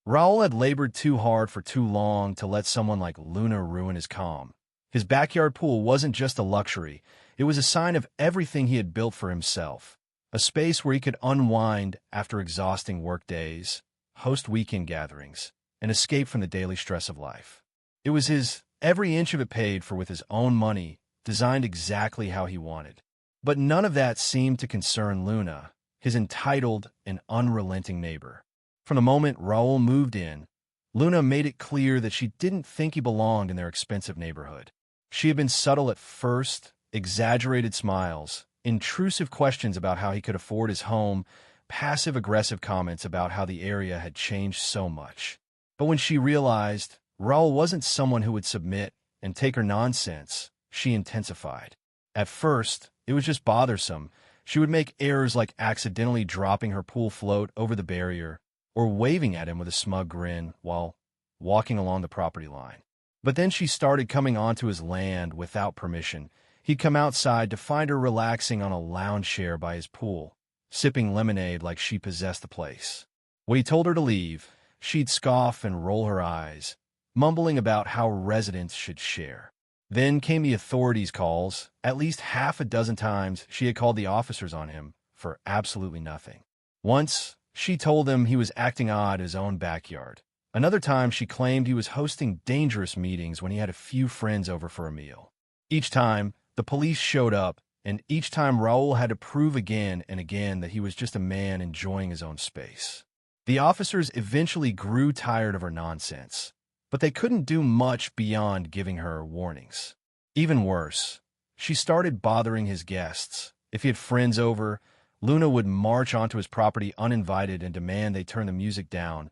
Raul had labored too hard for too long to let someone like Luna ruin his calm. His backyard pool wasn't just a luxury, it was a sign of everything he had built for himself. A space where he could unwind after exhausting work days, host weekend gatherings, and escape from the daily stress of life. It was his, every inch of it paid for with his own money, designed exactly how he wanted. But none of that seemed to concern Luna, his entitled and unrelenting neighbor. From the moment Raul moved in, Luna made it clear that she didn't think he belonged in their expensive neighborhood. She had been subtle at first, exaggerated smiles, intrusive questions about how he could afford his home, passive-aggressive comments about how the area had changed so much. But when she realized Raul wasn't someone who would submit and take her nonsense, she intensified. At first, it was just bothersome. She would make errors like accidentally dropping her pool float over the barrier or waving at him with a smug grin while walking along the property line. But then she started coming onto his land without permission. He'd come outside to find her relaxing on a lounge chair by his pool, sipping lemonade like she possessed the place. When he told her to leave, she'd scoff and roll her eyes, mumbling about how residents should share. Then came the authorities' calls. At least half a dozen times she had called the officers on him for absolutely nothing. Once, she told them he was acting odd in his own backyard. Another time, she claimed he was hosting dangerous meetings when he had a few friends over for a meal. Each time, the police showed up, and each time Raul had to prove again and again that he was just a man enjoying his own space. The officers eventually grew tired of her nonsense, but they couldn't do much beyond giving her warnings. Even worse, she started bothering his guests. If he had friends over, Luna would march onto his property uninvited and demand they turn the music down,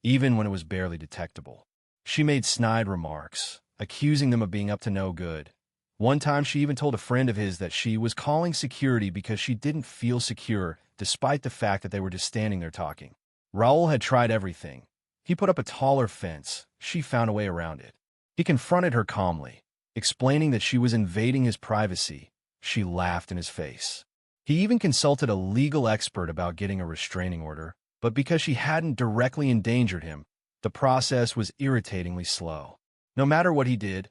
even when it was barely detectable. She made snide remarks, accusing them of being up to no good. One time she even told a friend of his that she was calling security because she didn't feel secure, despite the fact that they were just standing there talking. Raul had tried everything. He put up a taller fence. She found a way around it. He confronted her calmly, explaining that she was invading his privacy. She laughed in his face. He even consulted a legal expert about getting a restraining order, but because she hadn't directly endangered him, the process was irritatingly slow. No matter what he did,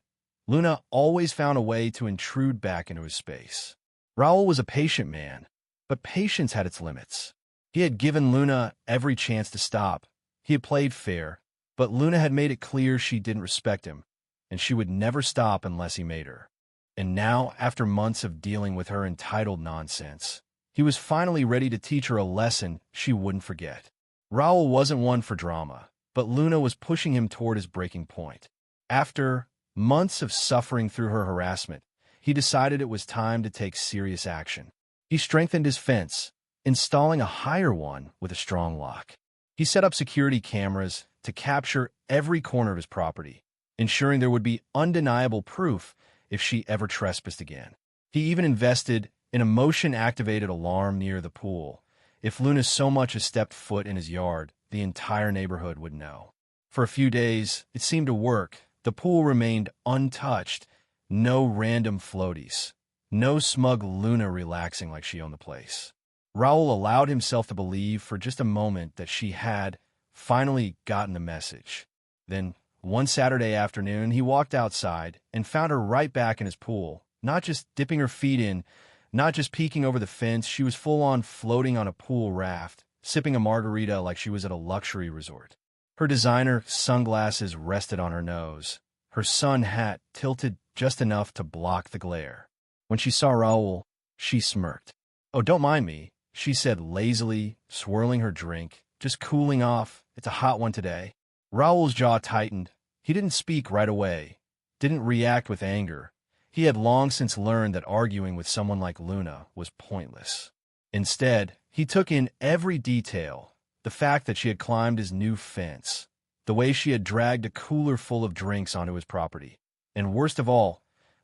Luna always found a way to intrude back into his space. Raul was a patient man, but patience had its limits. He had given Luna every chance to stop. He had played fair, but Luna had made it clear she didn't respect him, and she would never stop unless he made her. And now, after months of dealing with her entitled nonsense, he was finally ready to teach her a lesson she wouldn't forget. Raul wasn't one for drama, but Luna was pushing him toward his breaking point. After months of suffering through her harassment, he decided it was time to take serious action. He strengthened his fence, installing a higher one with a strong lock. He set up security cameras to capture every corner of his property, ensuring there would be undeniable proof if she ever trespassed again. He even invested in a motion-activated alarm near the pool. If Luna so much as stepped foot in his yard, the entire neighborhood would know. For a few days, it seemed to work. The pool remained untouched. No random floaties. No smug Luna relaxing like she owned the place. Raul allowed himself to believe for just a moment that she had finally gotten the message. Then, one Saturday afternoon, he walked outside and found her right back in his pool, not just dipping her feet in, not just peeking over the fence. She was full-on floating on a pool raft, sipping a margarita like she was at a luxury resort. Her designer sunglasses rested on her nose, her sun hat tilted just enough to block the glare. When she saw Raul, she smirked. "Oh, don't mind me," she said lazily, swirling her drink. "Just cooling off. It's a hot one today." Raul's jaw tightened. He didn't speak right away, didn't react with anger. He had long since learned that arguing with someone like Luna was pointless. Instead, he took in every detail. The fact that she had climbed his new fence, the way she had dragged a cooler full of drinks onto his property, and worst of all,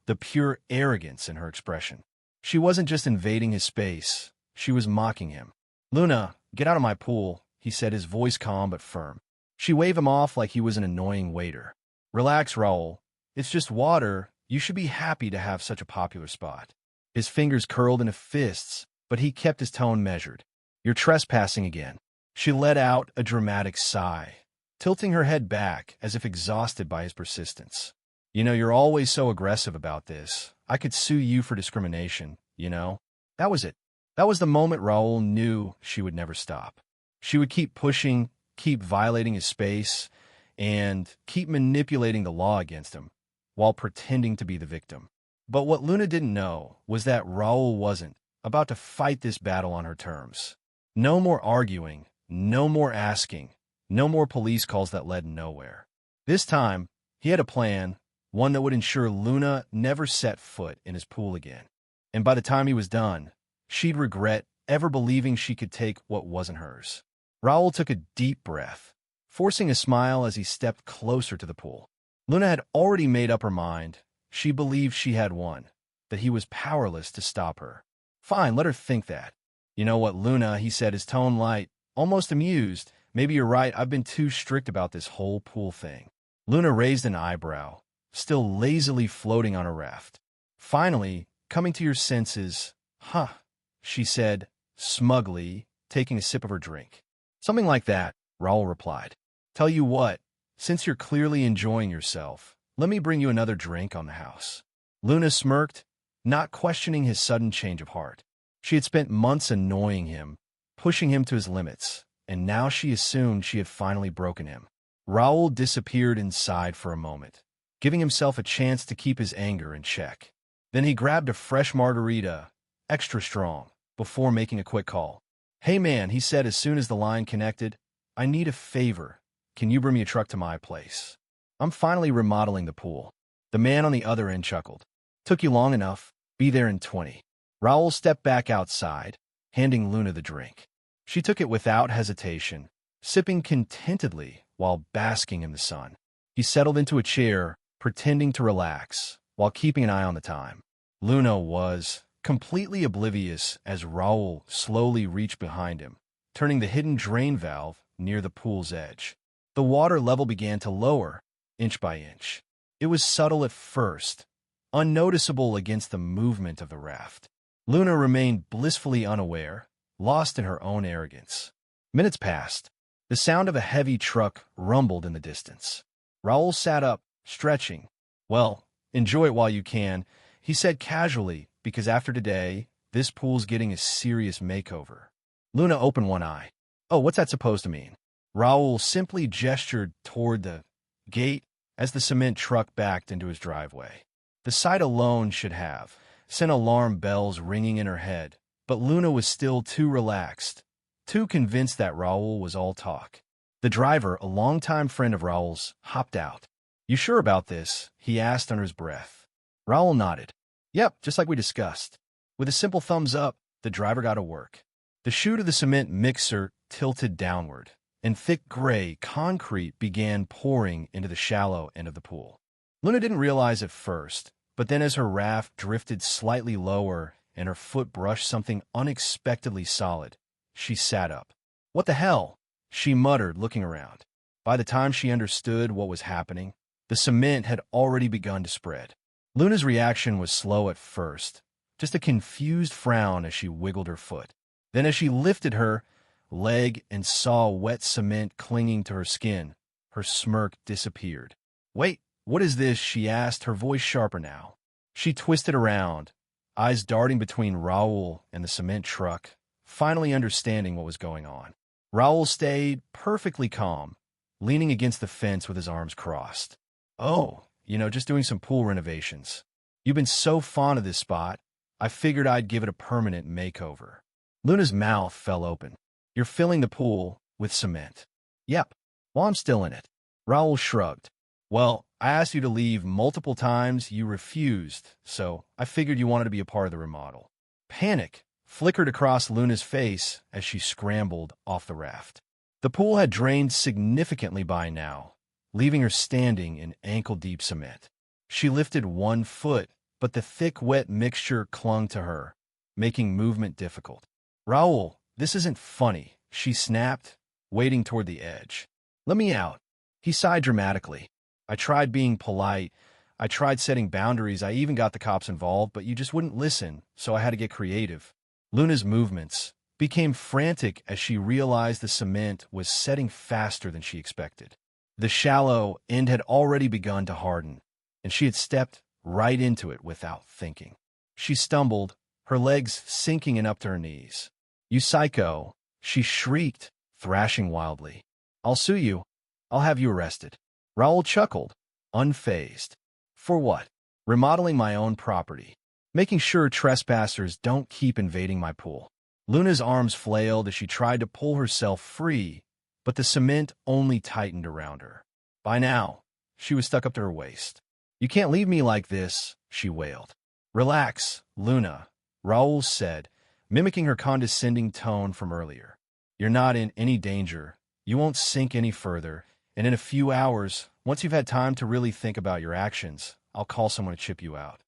the pure arrogance in her expression. She wasn't just invading his space, she was mocking him. "Luna, get out of my pool," he said, his voice calm but firm. She waved him off like he was an annoying waiter. "Relax, Raul. It's just water. You should be happy to have such a popular spot." His fingers curled into fists, but he kept his tone measured. "You're trespassing again." She let out a dramatic sigh. tilting her head back as if exhausted by his persistence. You know, you're always so aggressive about this. I could sue you for discrimination, you know? That was it. That was the moment Raul knew she would never stop. She would keep pushing, keep violating his space, and keep manipulating the law against him, while pretending to be the victim. But what Luna didn't know was that Raul wasn't about to fight this battle on her terms. No more arguing, no more asking, no more police calls that led nowhere. This time, he had a plan, one that would ensure Luna never set foot in his pool again. And by the time he was done, she'd regret ever believing she could take what wasn't hers. Raul took a deep breath, forcing a smile as he stepped closer to the pool. Luna had already made up her mind. She believed she had won, that he was powerless to stop her. Fine, let her think that. You know what, Luna, he said, his tone light, almost amused. Maybe you're right, I've been too strict about this whole pool thing. Luna raised an eyebrow, still lazily floating on a raft. Finally, coming to your senses, she said, smugly, taking a sip of her drink. Something like that, Raul replied. Tell you what, since you're clearly enjoying yourself, let me bring you another drink on the house. Luna smirked, not questioning his sudden change of heart. She had spent months annoying him, pushing him to his limits, and now she assumed she had finally broken him. Raul disappeared inside for a moment, giving himself a chance to keep his anger in check. Then he grabbed a fresh margarita, extra strong, before making a quick call. Hey man, he said as soon as the line connected, I need a favor. Can you bring me a truck to my place? I'm finally remodeling the pool. The man on the other end chuckled. Took you long enough. Be there in 20. Raul stepped back outside, handing Luna the drink. She took it without hesitation, sipping contentedly while basking in the sun. He settled into a chair, pretending to relax, while keeping an eye on the time. Luna was completely oblivious as Raul slowly reached behind him, turning the hidden drain valve near the pool's edge. The water level began to lower, inch by inch. It was subtle at first, unnoticeable against the movement of the raft. Luna remained blissfully unaware, lost in her own arrogance. Minutes passed. The sound of a heavy truck rumbled in the distance. Raul sat up, stretching. Well, enjoy it while you can, he said casually, because after today, this pool's getting a serious makeover. Luna opened one eye. Oh, what's that supposed to mean? Raul simply gestured toward the gate as the cement truck backed into his driveway. The sight alone should have sent alarm bells ringing in her head, but Luna was still too relaxed, too convinced that Raul was all talk. The driver, a longtime friend of Raul's, hopped out. You sure about this? He asked under his breath. Raul nodded. Yep, just like we discussed. With a simple thumbs up, the driver got to work. The chute of the cement mixer tilted downward, and thick gray concrete began pouring into the shallow end of the pool. Luna didn't realize at first, but then as her raft drifted slightly lower and her foot brushed something unexpectedly solid, she sat up. What the hell? She muttered, looking around. By the time she understood what was happening, the cement had already begun to spread. Luna's reaction was slow at first, just a confused frown as she wiggled her foot. Then as she lifted her leg and saw wet cement clinging to her skin, her smirk disappeared. Wait, what is this? She asked, her voice sharper now. She twisted around, eyes darting between Raul and the cement truck, finally understanding what was going on. Raul stayed perfectly calm, leaning against the fence with his arms crossed. Oh, just doing some pool renovations. You've been so fond of this spot, I figured I'd give it a permanent makeover. Luna's mouth fell open. You're filling the pool with cement. Yep, while I'm still in it. Raul shrugged. Well, I asked you to leave multiple times, you refused, so I figured you wanted to be a part of the remodel. Panic flickered across Luna's face as she scrambled off the raft. The pool had drained significantly by now, leaving her standing in ankle-deep cement. She lifted one foot, but the thick, wet mixture clung to her, making movement difficult. Raul, this isn't funny, she snapped, wading toward the edge. Let me out. He sighed dramatically. I tried being polite. I tried setting boundaries. I even got the cops involved, but you just wouldn't listen, so I had to get creative. Luna's movements became frantic as she realized the cement was setting faster than she expected. The shallow end had already begun to harden, and she had stepped right into it without thinking. She stumbled, her legs sinking in up to her knees. "You psycho!" she shrieked, thrashing wildly. "I'll sue you. I'll have you arrested." Raul chuckled, unfazed. "For what?" "Remodeling my own property. Making sure trespassers don't keep invading my pool." Luna's arms flailed as she tried to pull herself free, but the cement only tightened around her. By now, she was stuck up to her waist. "You can't leave me like this," she wailed. "Relax, Luna," Raul said, mimicking her condescending tone from earlier. "You're not in any danger. You won't sink any further, and in a few hours, once you've had time to really think about your actions, I'll call someone to chip you out."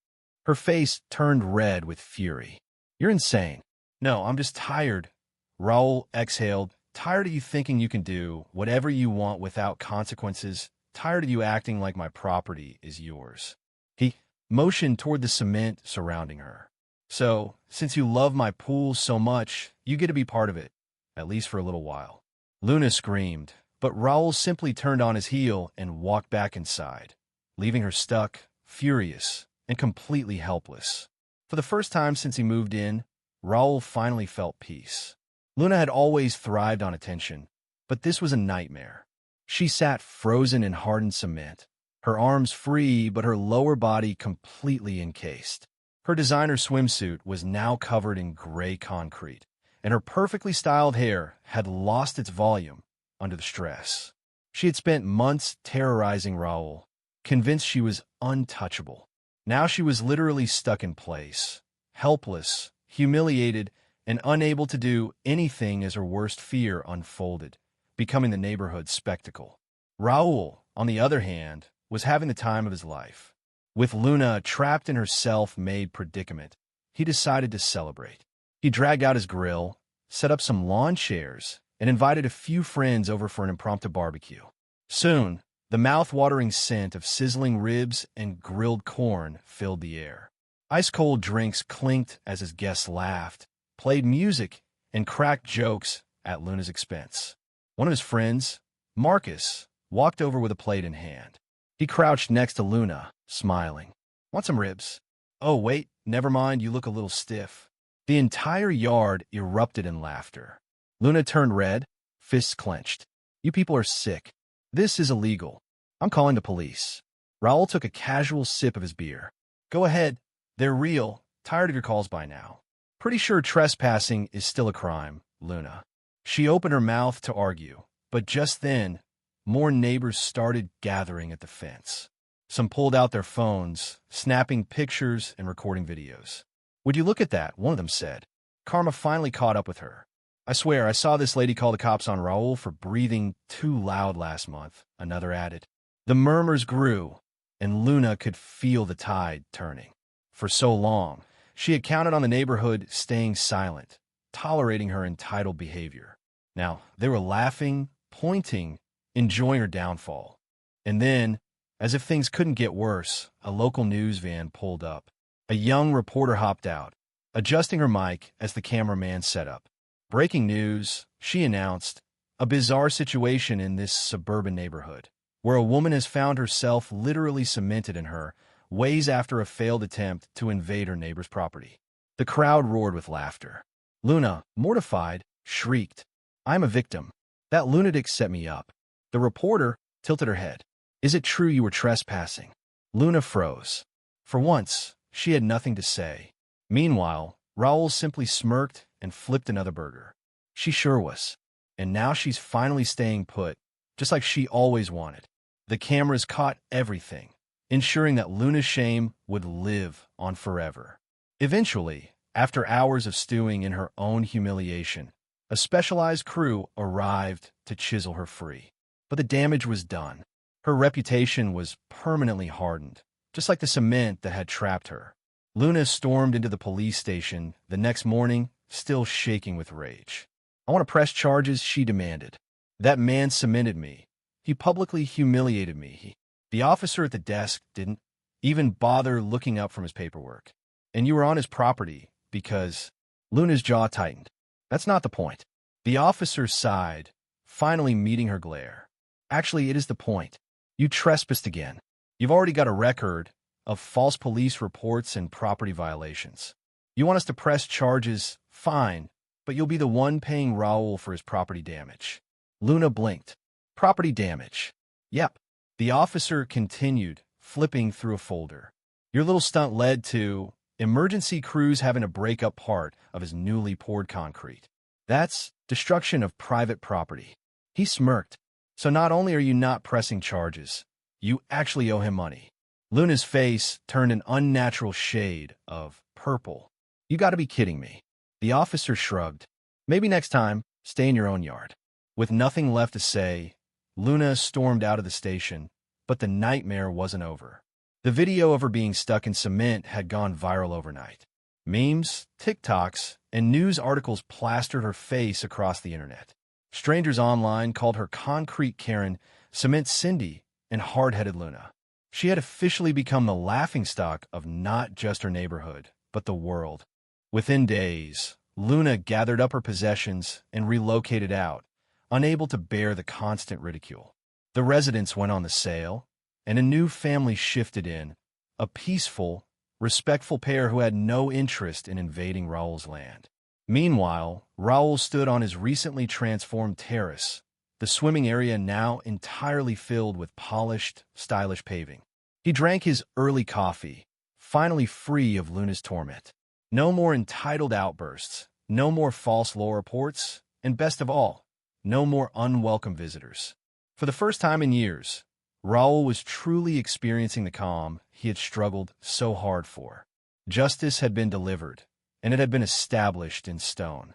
Her face turned red with fury. "You're insane." "No, I'm just tired," Raul exhaled. "Tired of you thinking you can do whatever you want without consequences. Tired of you acting like my property is yours." He motioned toward the cement surrounding her. "So, since you love my pool so much, you get to be part of it, at least for a little while." Luna screamed, but Raul simply turned on his heel and walked back inside, leaving her stuck, furious, and completely helpless. For the first time since he moved in, Raul finally felt peace. Luna had always thrived on attention, but this was a nightmare. She sat frozen in hardened cement, her arms free but her lower body completely encased. Her designer swimsuit was now covered in gray concrete, and her perfectly styled hair had lost its volume under the stress. She had spent months terrorizing Raul, convinced she was untouchable. Now she was literally stuck in place, helpless, humiliated, and unable to do anything as her worst fear unfolded, becoming the neighborhood spectacle. Raul, on the other hand, was having the time of his life. With Luna trapped in her self-made predicament, he decided to celebrate. He dragged out his grill, set up some lawn chairs, and invited a few friends over for an impromptu barbecue. Soon, the mouth-watering scent of sizzling ribs and grilled corn filled the air. Ice-cold drinks clinked as his guests laughed, played music, and cracked jokes at Luna's expense. One of his friends, Marcus, walked over with a plate in hand. He crouched next to Luna, smiling. "Want some ribs?" "Oh, wait, never mind, you look a little stiff." The entire yard erupted in laughter. Luna turned red, fists clenched. "You people are sick. This is illegal. I'm calling the police." Raul took a casual sip of his beer. "Go ahead. They're real. Tired of your calls by now." "Pretty sure trespassing is still a crime, Luna." She opened her mouth to argue, but just then, more neighbors started gathering at the fence. Some pulled out their phones, snapping pictures and recording videos. "Would you look at that?" one of them said. Karma finally caught up with her. "I swear, I saw this lady call the cops on Raul for breathing too loud last month," another added. The murmurs grew, and Luna could feel the tide turning. For so long, she had counted on the neighborhood staying silent, tolerating her entitled behavior. Now, they were laughing, pointing, enjoying her downfall. And then, as if things couldn't get worse, a local news van pulled up. A young reporter hopped out, adjusting her mic as the cameraman set up. "Breaking news," she announced, "a bizarre situation in this suburban neighborhood, where a woman has found herself literally cemented in her ways after a failed attempt to invade her neighbor's property." The crowd roared with laughter. Luna, mortified, shrieked, "I'm a victim. That lunatic set me up." The reporter tilted her head. "Is it true you were trespassing?" Luna froze. For once, she had nothing to say. Meanwhile, Raul simply smirked and flipped another burger. "She sure was. And now she's finally staying put, just like she always wanted." The cameras caught everything, ensuring that Luna's shame would live on forever. Eventually, after hours of stewing in her own humiliation, a specialized crew arrived to chisel her free. But the damage was done. Her reputation was permanently hardened, just like the cement that had trapped her. Luna stormed into the police station the next morning, still shaking with rage. "I want to press charges," she demanded. "That man cemented me. He publicly humiliated me. The officer at the desk didn't even bother looking up from his paperwork. And you were on his property because..." Luna's jaw tightened. "That's not the point." The officer sighed, finally meeting her glare. Actually, it is the point. You trespassed again. You've already got a record of false police reports and property violations. You want us to press charges? Fine, but you'll be the one paying Raul for his property damage. Luna blinked. Property damage. Yep. The officer continued, flipping through a folder. Your little stunt led to emergency crews having to break up part of his newly poured concrete. That's destruction of private property. He smirked. So not only are you not pressing charges, you actually owe him money. Luna's face turned an unnatural shade of purple. You gotta be kidding me. The officer shrugged. Maybe next time, stay in your own yard. With nothing left to say, Luna stormed out of the station, but the nightmare wasn't over. The video of her being stuck in cement had gone viral overnight. Memes, TikToks, and news articles plastered her face across the internet. Strangers online called her Concrete Karen, Cement Cindy, and Hard-Headed Luna. She had officially become the laughingstock of not just her neighborhood, but the world. Within days, Luna gathered up her possessions and relocated out, unable to bear the constant ridicule. The residence went on the sale, and a new family shifted in, a peaceful, respectful pair who had no interest in invading Raul's land. Meanwhile, Raul stood on his recently transformed terrace, the swimming area now entirely filled with polished, stylish paving. He drank his early coffee, finally free of Luna's torment. No more entitled outbursts, no more false law reports, and best of all, no more unwelcome visitors. For the first time in years, Raul was truly experiencing the calm he had struggled so hard for. Justice had been delivered, and it had been established in stone.